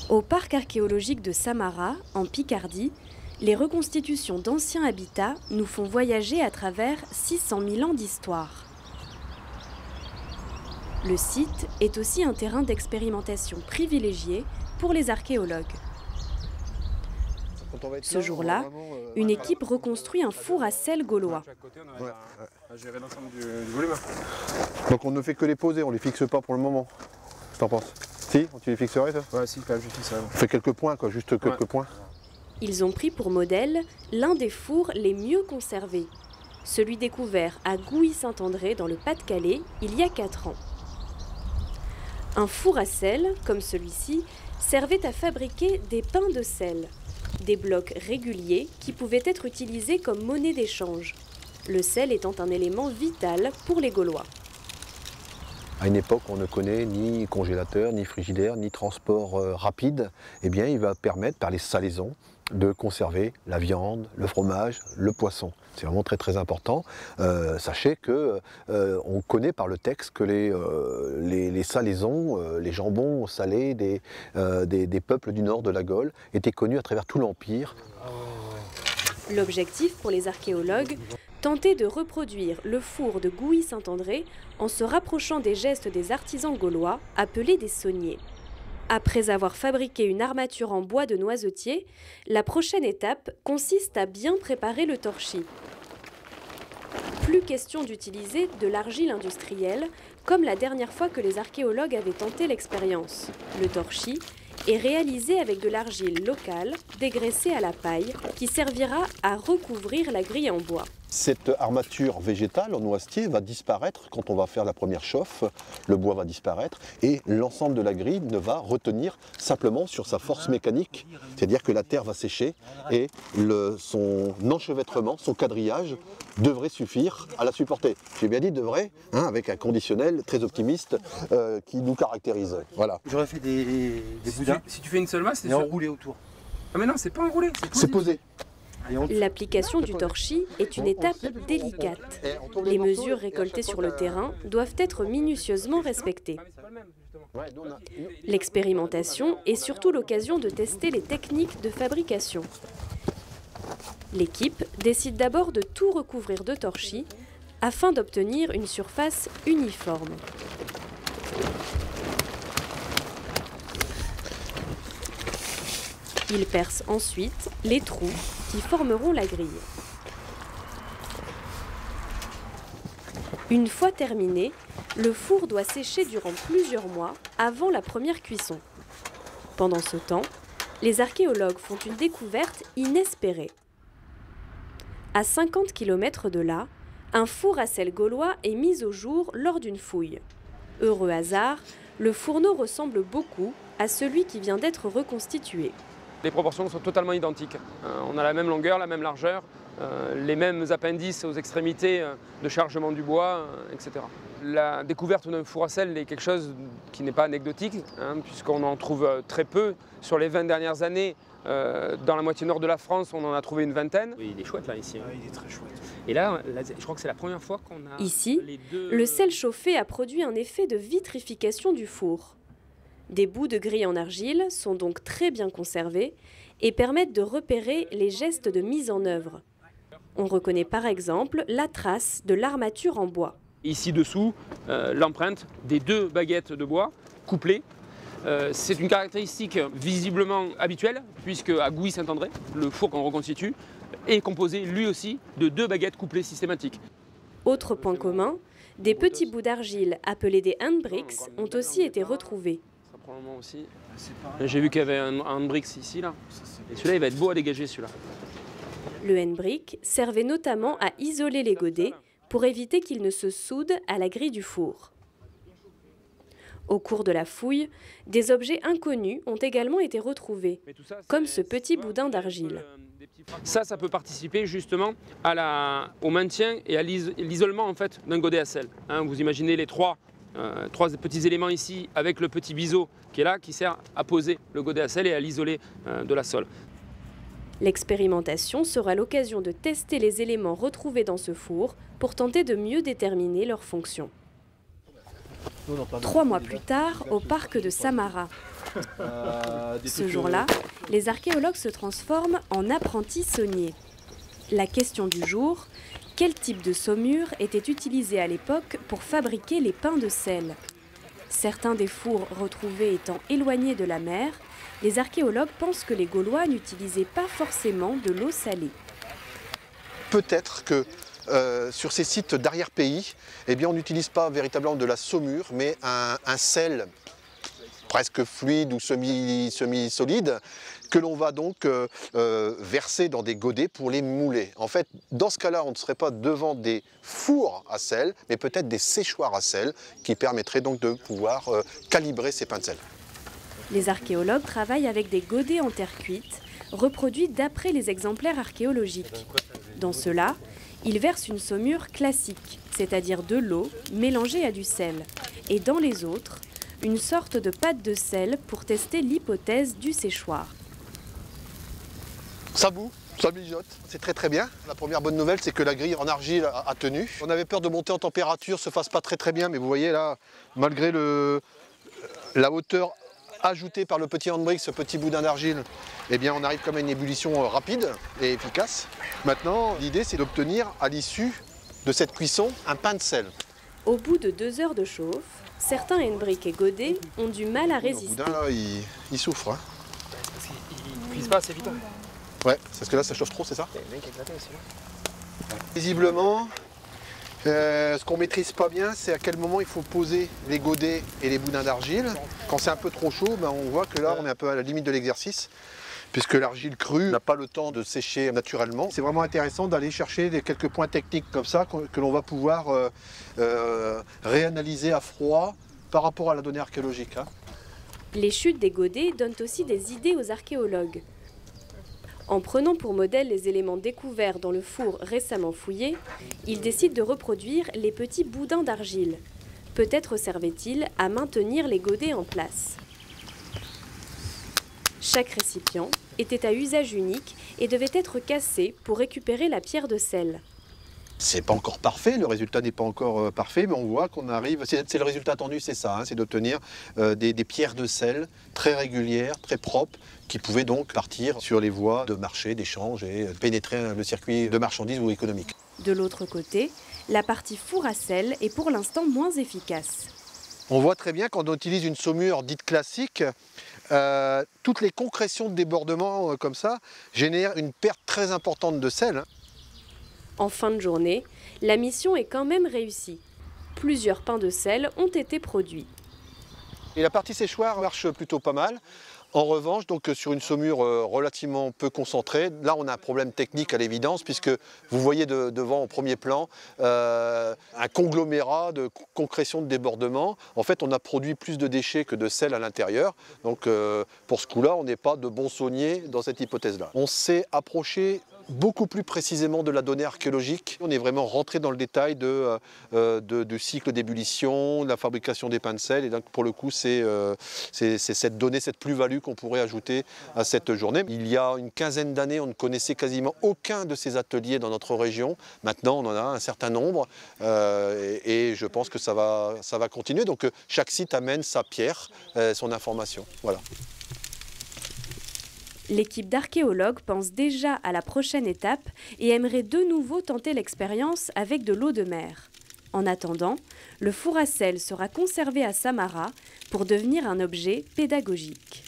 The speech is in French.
Au parc archéologique de Samara, en Picardie, les reconstitutions d'anciens habitats nous font voyager à travers 600 000 ans d'histoire. Le site est aussi un terrain d'expérimentation privilégié pour les archéologues. Ce jour-là, une équipe reconstruit un four à sel gaulois. Donc on ne fait que les poser, on ne les fixe pas pour le moment. Qu'est-ce que t'en penses? Si, tu les fixerais ça? Ouais, si, quand même, je fixerais. On fait quelques points, quoi, juste quelques points. Ils ont pris pour modèle l'un des fours les mieux conservés, celui découvert à Gouy-Saint-André dans le Pas-de-Calais il y a 4 ans. Un four à sel, comme celui-ci, servait à fabriquer des pains de sel, des blocs réguliers qui pouvaient être utilisés comme monnaie d'échange, le sel étant un élément vital pour les Gaulois. À une époque, on ne connaît ni congélateur, ni frigidaire, ni transport rapide. Eh bien, il va permettre, par les salaisons, de conserver la viande, le fromage, le poisson. C'est vraiment très très important. Sachez que on connaît par le texte que les salaisons, les jambons salés des peuples du nord de la Gaule étaient connus à travers tout l'Empire. L'objectif pour les archéologues, tenter de reproduire le four de Gouy-Saint-André en se rapprochant des gestes des artisans gaulois appelés des sauniers. Après avoir fabriqué une armature en bois de noisetier, la prochaine étape consiste à bien préparer le torchis. Plus question d'utiliser de l'argile industrielle, comme la dernière fois que les archéologues avaient tenté l'expérience. Le torchis est réalisé avec de l'argile locale, dégraissée à la paille, qui servira à recouvrir la grille en bois. Cette armature végétale en noisetier va disparaître quand on va faire la première chauffe, le bois va disparaître et l'ensemble de la grille ne va retenir simplement sur sa force mécanique, c'est-à-dire que la terre va sécher et son enchevêtrement, son quadrillage devrait suffire à la supporter. J'ai bien dit devrait, avec un conditionnel très optimiste qui nous caractérise. Voilà. J'aurais fait des boudins. Si tu fais une seule masse, c'est enroulé autour. Ah mais non, c'est pas enroulé, c'est posé. L'application du torchis est une étape délicate. Les mesures récoltées sur le terrain doivent être minutieusement respectées. L'expérimentation est surtout l'occasion de tester les techniques de fabrication. L'équipe décide d'abord de tout recouvrir de torchis afin d'obtenir une surface uniforme. Ils percent ensuite les trous qui formeront la grille. Une fois terminé, le four doit sécher durant plusieurs mois avant la première cuisson. Pendant ce temps, les archéologues font une découverte inespérée. À 50 km de là, un four à sel gaulois est mis au jour lors d'une fouille. Heureux hasard, le fourneau ressemble beaucoup à celui qui vient d'être reconstitué. Les proportions sont totalement identiques. On a la même longueur, la même largeur, les mêmes appendices aux extrémités de chargement du bois, etc. La découverte d'un four à sel est quelque chose qui n'est pas anecdotique, puisqu'on en trouve très peu. Sur les 20 dernières années, dans la moitié nord de la France, on en a trouvé une vingtaine. Oui, il est chouette là ici. Ah, il est très chouette. Et là, je crois que c'est la première fois qu'on a... Ici, le sel chauffé a produit un effet de vitrification du four. Des bouts de grille en argile sont donc très bien conservés et permettent de repérer les gestes de mise en œuvre. On reconnaît par exemple la trace de l'armature en bois. Ici dessous, l'empreinte des 2 baguettes de bois couplées. C'est une caractéristique visiblement habituelle, puisque à Gouy-Saint-André, le four qu'on reconstitue, est composé lui aussi de 2 baguettes couplées systématiques. Autre point commun, des petits bouts d'argile appelés des handbricks ont aussi été retrouvés. J'ai vu qu'il y avait un handbricks ici, là. Et celui-là, il va être beau à dégager, celui-là. Le handbrick servait notamment à isoler les godets pour éviter qu'ils ne se soudent à la grille du four. Au cours de la fouille, des objets inconnus ont également été retrouvés, comme ce petit boudin d'argile. Ça peut participer justement au maintien et à l'isolement en fait, d'un godet à sel. Vous imaginez les trois petits éléments ici avec le petit biseau qui est là, qui sert à poser le godet à sel et à l'isoler de la sole. L'expérimentation sera l'occasion de tester les éléments retrouvés dans ce four pour tenter de mieux déterminer leur fonction. 3 mois plus tard, au parc de Samara. Ce jour-là, les archéologues se transforment en apprentis sauniers. La question du jour, quel type de saumure était utilisé à l'époque pour fabriquer les pains de sel? Certains des fours retrouvés étant éloignés de la mer, les archéologues pensent que les Gaulois n'utilisaient pas forcément de l'eau salée. Peut-être que sur ces sites d'arrière-pays, eh bien, on n'utilise pas véritablement de la saumure, mais un sel presque fluide ou semi-solide que l'on va donc verser dans des godets pour les mouler. En fait, dans ce cas-là, on ne serait pas devant des fours à sel, mais peut-être des séchoirs à sel qui permettraient donc de pouvoir calibrer ces pains de sel. Les archéologues travaillent avec des godets en terre cuite, reproduits d'après les exemplaires archéologiques. Dans ceux-là, ils versent une saumure classique, c'est-à-dire de l'eau mélangée à du sel. Et dans les autres, une sorte de pâte de sel pour tester l'hypothèse du séchoir. Ça bout, ça mijote, c'est très très bien. La première bonne nouvelle, c'est que la grille en argile a tenu. On avait peur de monter en température, se fasse pas très bien, mais vous voyez là, malgré la hauteur ajoutée par le petit handbrake, ce petit boudin d'argile, eh bien on arrive quand même à une ébullition rapide et efficace. Maintenant, l'idée c'est d'obtenir à l'issue de cette cuisson un pain de sel. Au bout de 2 heures de chauffe, certains handbrake et godets ont du mal à Le résister. boudin là, il souffre. Hein. Parce qu'ils ne cuisent pas assez vite. Ouais, parce que là ça chauffe trop, c'est ça? Il y a un mec éclaté aussi. Visiblement, ce qu'on ne maîtrise pas bien, c'est à quel moment il faut poser les godets et les boudins d'argile. Quand c'est un peu trop chaud, ben on voit que là on est un peu à la limite de l'exercice, puisque l'argile crue n'a pas le temps de sécher naturellement. C'est vraiment intéressant d'aller chercher quelques points techniques comme ça que l'on va pouvoir réanalyser à froid par rapport à la donnée archéologique. Hein. Les chutes des godets donnent aussi des idées aux archéologues. En prenant pour modèle les éléments découverts dans le four récemment fouillé, ils décident de reproduire les petits boudins d'argile. Peut-être servaient-ils à maintenir les godets en place. Chaque récipient était à usage unique et devait être cassé pour récupérer la pierre de sel. C'est pas encore parfait, le résultat n'est pas encore parfait, mais on voit qu'on arrive, c'est le résultat attendu, c'est ça, hein, c'est d'obtenir des pierres de sel très régulières, très propres, qui pouvaient donc partir sur les voies de marché, d'échange et pénétrer le circuit de marchandises ou économique. De l'autre côté, la partie four à sel est pour l'instant moins efficace. On voit très bien quand on utilise une saumure dite classique, toutes les concrétions de débordement comme ça génèrent une perte très importante de sel. Hein. En fin de journée, la mission est quand même réussie. Plusieurs pains de sel ont été produits. Et la partie séchoir marche plutôt pas mal. En revanche, donc, sur une saumure relativement peu concentrée, là on a un problème technique à l'évidence, puisque vous voyez devant au premier plan un conglomérat de concrétions de débordement. En fait, on a produit plus de déchets que de sel à l'intérieur. Donc pour ce coup-là, on n'est pas de bons sauniers dans cette hypothèse-là. On s'est approché beaucoup plus précisément de la donnée archéologique. On est vraiment rentré dans le détail du cycle d'ébullition, de la fabrication des pains de sel. Et donc pour le coup, c'est cette donnée, cette plus-value qu'on pourrait ajouter à cette journée. Il y a une quinzaine d'années, on ne connaissait quasiment aucun de ces ateliers dans notre région. Maintenant, on en a un certain nombre et je pense que ça va continuer. Donc chaque site amène sa pierre, son information. Voilà. L'équipe d'archéologues pense déjà à la prochaine étape et aimerait de nouveau tenter l'expérience avec de l'eau de mer. En attendant, le four à sel sera conservé à Samara pour devenir un objet pédagogique.